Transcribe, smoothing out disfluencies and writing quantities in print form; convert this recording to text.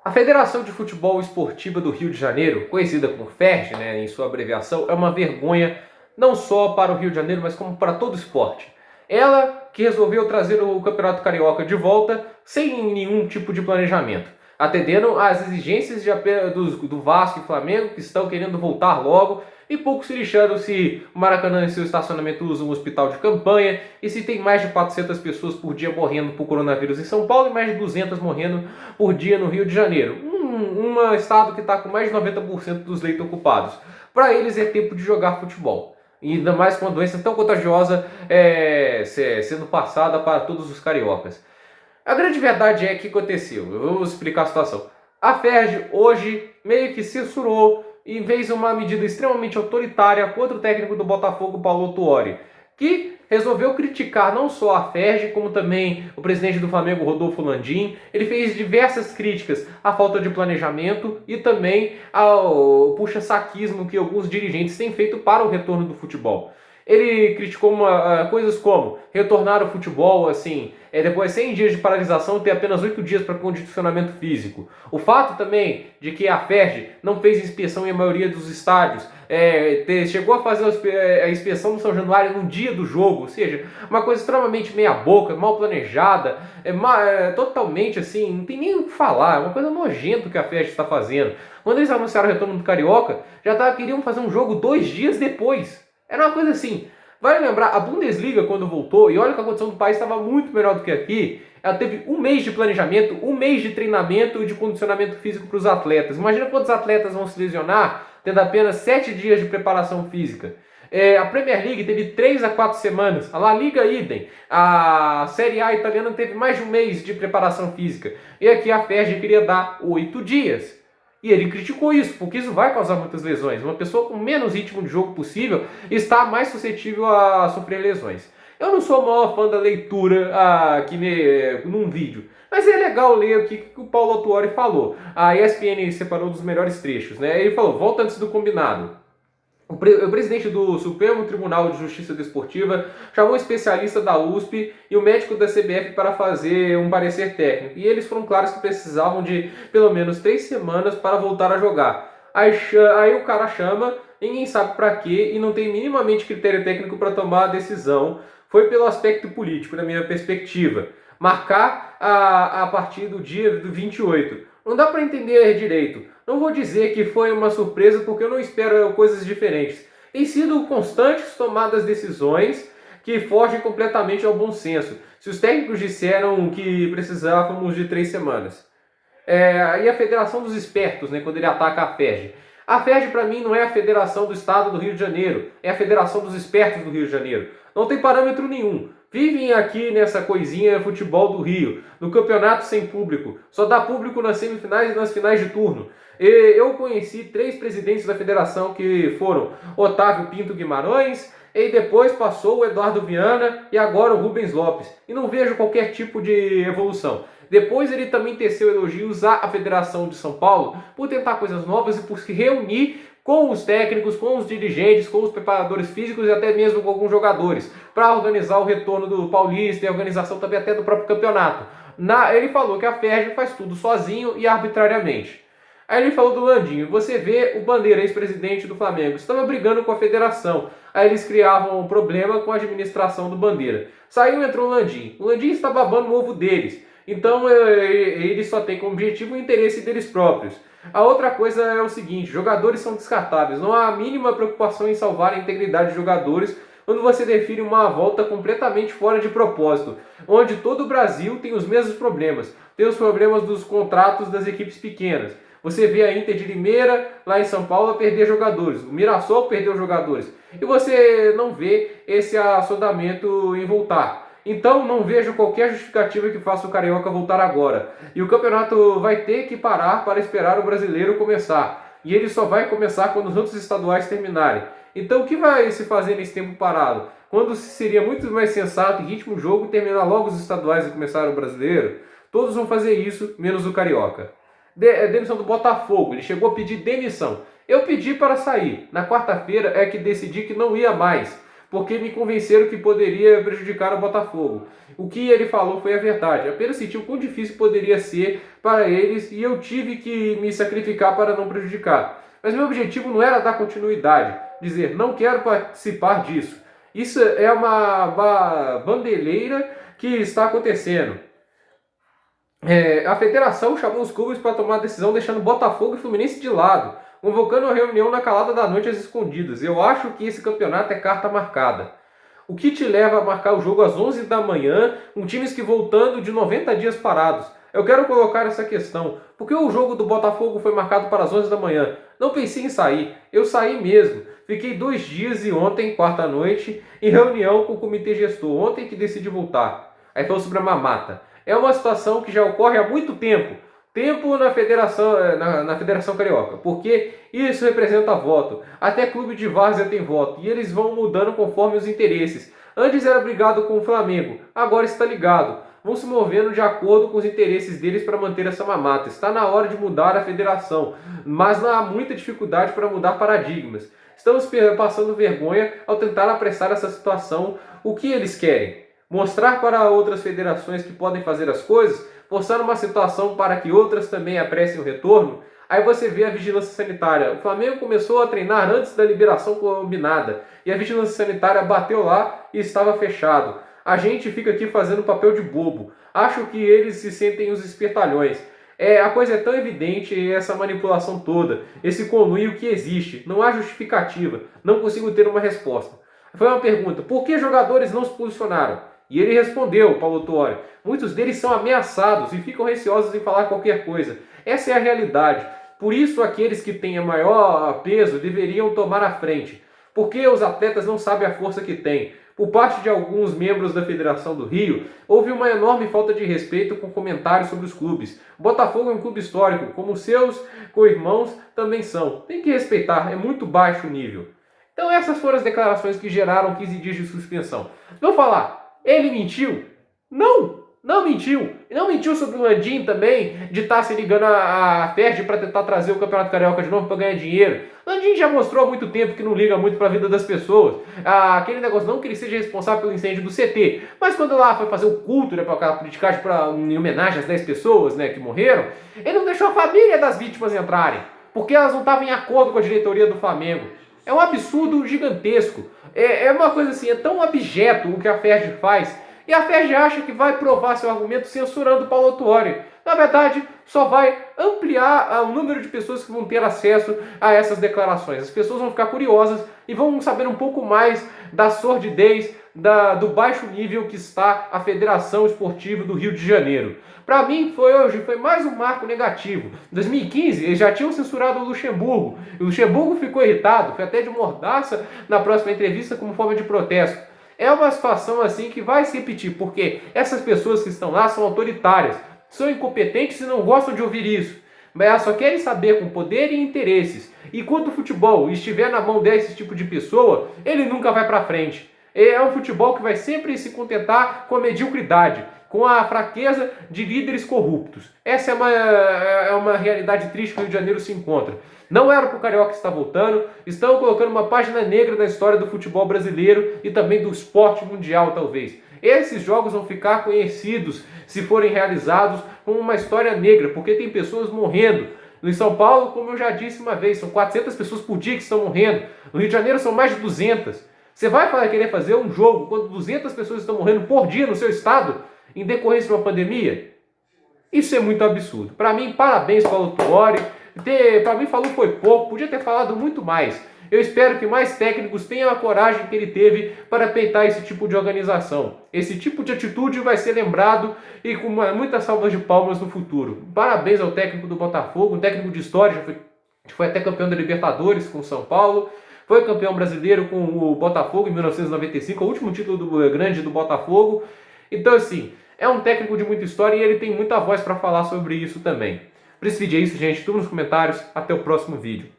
A Federação de Futebol Esportiva do Rio de Janeiro, conhecida como FERJ, em sua abreviação, é uma vergonha não só para o Rio de Janeiro, mas como para todo o esporte. Ela que resolveu trazer o Campeonato Carioca de volta sem nenhum tipo de planejamento, atendendo às exigências do Vasco e Flamengo, que estão querendo voltar logo, e pouco se lixando se o Maracanã em seu estacionamento usa um hospital de campanha e se tem mais de 400 pessoas por dia morrendo por coronavírus em São Paulo e mais de 200 morrendo por dia no Rio de Janeiro. Um estado que está com mais de 90% dos leitos ocupados. Para eles é tempo de jogar futebol. E ainda mais com uma doença tão contagiosa sendo passada para todos os cariocas. A grande verdade é que aconteceu. Eu vou explicar a situação. A FERJ hoje meio que censurou e fez uma medida extremamente autoritária contra o técnico do Botafogo, Paulo Tuori, que resolveu criticar não só a FERJ, como também o presidente do Flamengo, Rodolfo Landim. Ele fez diversas críticas à falta de planejamento e também ao puxa-saquismo que alguns dirigentes têm feito para o retorno do futebol. Ele criticou coisas como retornar ao futebol, depois de 100 dias de paralisação, ter apenas 8 dias para condicionamento físico. O fato também de que a FERJ não fez inspeção em a maioria dos estádios, chegou a fazer a inspeção no São Januário no dia do jogo, ou seja, uma coisa extremamente meia-boca, mal planejada, totalmente não tem nem o que falar, é uma coisa nojenta que a FERJ está fazendo. Quando eles anunciaram o retorno do Carioca, queriam fazer um jogo 2 dias depois. Era uma coisa assim. Vale lembrar, a Bundesliga quando voltou, e olha que a condição do país estava muito melhor do que aqui, ela teve 1 mês de planejamento, 1 mês de treinamento e de condicionamento físico para os atletas. Imagina quantos atletas vão se lesionar tendo apenas 7 dias de preparação física. A Premier League teve 3 a 4 semanas, a La Liga idem, a Série A italiana teve mais de 1 mês de preparação física, e aqui a FERJ queria dar 8 dias. E ele criticou isso, porque isso vai causar muitas lesões. Uma pessoa com menos ritmo de jogo possível está mais suscetível a sofrer lesões. Eu não sou o maior fã da leitura num vídeo, mas é legal ler o que o Paulo Tuori falou. A ESPN separou dos melhores trechos. Ele falou, volta antes do combinado. O presidente do Supremo Tribunal de Justiça Desportiva chamou um especialista da USP e o médico da CBF para fazer um parecer técnico. E eles foram claros que precisavam de pelo menos 3 semanas para voltar a jogar. Aí o cara chama, ninguém sabe para quê e não tem minimamente critério técnico para tomar a decisão. Foi pelo aspecto político, na minha perspectiva. Marcar a partir do dia 28. Não dá para entender direito. Não vou dizer que foi uma surpresa, porque eu não espero coisas diferentes. Tem sido constantes tomadas decisões que fogem completamente ao bom senso. Se os técnicos disseram que precisávamos de 3 semanas. E a Federação dos Espertos, quando ele ataca a FERJ. A FERJ, para mim, não é a Federação do Estado do Rio de Janeiro. É a Federação dos Espertos do Rio de Janeiro. Não tem parâmetro nenhum. Vivem aqui nessa coisinha futebol do Rio, no campeonato sem público. Só dá público nas semifinais e nas finais de turno. Eu conheci 3 presidentes da federação que foram Otávio Pinto Guimarães, e depois passou o Eduardo Viana e agora o Rubens Lopes. E não vejo qualquer tipo de evolução. Depois ele também teceu elogios à Federação de São Paulo por tentar coisas novas e por se reunir com os técnicos, com os dirigentes, com os preparadores físicos e até mesmo com alguns jogadores, para organizar o retorno do Paulista e a organização também até do próprio campeonato. Ele falou que a FERJ faz tudo sozinho e arbitrariamente. Aí ele falou do Landinho, você vê o Bandeira, ex-presidente do Flamengo, estava brigando com a federação. Aí eles criavam um problema com a administração do Bandeira. Saiu e entrou o Landinho. O Landinho está babando o ovo deles. Então eles só têm como objetivo o interesse deles próprios. A outra coisa é o seguinte, jogadores são descartáveis. Não há a mínima preocupação em salvar a integridade de jogadores quando você define uma volta completamente fora de propósito, onde todo o Brasil tem os mesmos problemas. Tem os problemas dos contratos das equipes pequenas. Você vê a Inter de Limeira, lá em São Paulo, perder jogadores. O Mirassol perdeu jogadores. E você não vê esse assodamento em voltar. Então não vejo qualquer justificativa que faça o Carioca voltar agora. E o campeonato vai ter que parar para esperar o brasileiro começar. E ele só vai começar quando os outros estaduais terminarem. Então o que vai se fazer nesse tempo parado? Quando seria muito mais sensato, em ritmo de jogo, terminar logo os estaduais e começar o brasileiro? Todos vão fazer isso, menos o Carioca. Demissão do Botafogo, ele chegou a pedir demissão. Eu pedi para sair. Na quarta-feira é que decidi que não ia mais. porque me convenceram que poderia prejudicar o Botafogo. O que ele falou foi a verdade. Apenas senti o quão difícil poderia ser para eles e eu tive que me sacrificar para não prejudicar. Mas meu objetivo não era dar continuidade, dizer não quero participar disso. Isso é uma bandeireira que está acontecendo. A federação chamou os clubes para tomar a decisão deixando Botafogo e Fluminense de lado, convocando uma reunião na calada da noite às escondidas. Eu acho que esse campeonato é carta marcada. O que te leva a marcar o jogo às 11 da manhã, com times que voltando de 90 dias parados? Eu quero colocar essa questão. Por que o jogo do Botafogo foi marcado para as 11 da manhã? Não pensei em sair. Eu saí mesmo. Fiquei 2 dias e ontem, quarta noite, em reunião com o comitê gestor. Ontem que decidi voltar. Aí falou sobre a mamata. É uma situação que já ocorre há muito tempo. Na Federação Carioca. Porque isso representa voto. Até clube de várzea tem voto. E eles vão mudando conforme os interesses. Antes era brigado com o Flamengo. Agora está ligado. Vão se movendo de acordo com os interesses deles para manter essa mamata. Está na hora de mudar a federação, mas não há muita dificuldade para mudar paradigmas. Estamos passando vergonha ao tentar apressar essa situação. O que eles querem? Mostrar para outras federações que podem fazer as coisas, forçar uma situação para que outras também apressem o retorno? Aí você vê a vigilância sanitária. O Flamengo começou a treinar antes da liberação combinada e a vigilância sanitária bateu lá e estava fechado. A gente fica aqui fazendo papel de bobo. Acho que eles se sentem os espertalhões. A coisa é tão evidente, essa manipulação toda, esse conluio que existe. Não há justificativa. Não consigo ter uma resposta. Foi uma pergunta. Por que jogadores não se posicionaram? E ele respondeu, Paulo Tuori. Muitos deles são ameaçados e ficam receosos em falar qualquer coisa. Essa é a realidade. Por isso, aqueles que têm maior peso deveriam tomar a frente. Porque os atletas não sabem a força que têm. Por parte de alguns membros da Federação do Rio, houve uma enorme falta de respeito com comentários sobre os clubes. O Botafogo é um clube histórico, como seus co-irmãos também são. Tem que respeitar, é muito baixo o nível. Então essas foram as declarações que geraram 15 dias de suspensão. Vou falar, ele mentiu? Não mentiu. E não mentiu sobre o Landim também, de estar se ligando a FERJ para tentar trazer o Campeonato Carioca de novo para ganhar dinheiro. O Landim já mostrou há muito tempo que não liga muito para a vida das pessoas. Aquele negócio, não que ele seja responsável pelo incêndio do CT, mas quando lá foi fazer o culto, né, para aquela politicagem em homenagem às 10 pessoas, né, que morreram, ele não deixou a família das vítimas entrarem, porque elas não estavam em acordo com a diretoria do Flamengo. É um absurdo gigantesco. É uma coisa assim, é tão abjeto o que a FERJ faz. E a FERJ acha que vai provar seu argumento censurando o Paulo Tuori. Na verdade, só vai ampliar o número de pessoas que vão ter acesso a essas declarações. As pessoas vão ficar curiosas e vão saber um pouco mais da sordidez, do baixo nível que está a Federação Esportiva do Rio de Janeiro. Para mim, foi mais um marco negativo. Em 2015, eles já tinham censurado o Luxemburgo. E o Luxemburgo ficou irritado, foi até de mordaça na próxima entrevista como forma de protesto. É uma situação assim que vai se repetir, porque essas pessoas que estão lá são autoritárias, são incompetentes e não gostam de ouvir isso. Mas elas só querem saber com poder e interesses. E quando o futebol estiver na mão desse tipo de pessoa, ele nunca vai para frente. É um futebol que vai sempre se contentar com a mediocridade, com a fraqueza de líderes corruptos. Essa é uma realidade triste que o Rio de Janeiro se encontra. Não era para o Carioca estar voltando, estão colocando uma página negra na história do futebol brasileiro e também do esporte mundial, talvez. Esses jogos vão ficar conhecidos se forem realizados como uma história negra, porque tem pessoas morrendo. No São Paulo, como eu já disse uma vez, são 400 pessoas por dia que estão morrendo. No Rio de Janeiro são mais de 200. Você vai querer fazer um jogo quando 200 pessoas estão morrendo por dia no seu estado, em decorrência de uma pandemia? Isso é muito absurdo. Para mim, parabéns, Paulo Tuori. Para mim, falou foi pouco, podia ter falado muito mais. Eu espero que mais técnicos tenham a coragem que ele teve para peitar esse tipo de organização. Esse tipo de atitude vai ser lembrado e com muitas salvas de palmas no futuro. Parabéns ao técnico do Botafogo, um técnico de história, foi até campeão da Libertadores com o São Paulo. Foi campeão brasileiro com o Botafogo em 1995, o último título grande do Botafogo. Então, assim, é um técnico de muita história e ele tem muita voz para falar sobre isso também. Para esse vídeo é isso, gente. Tudo nos comentários. Até o próximo vídeo.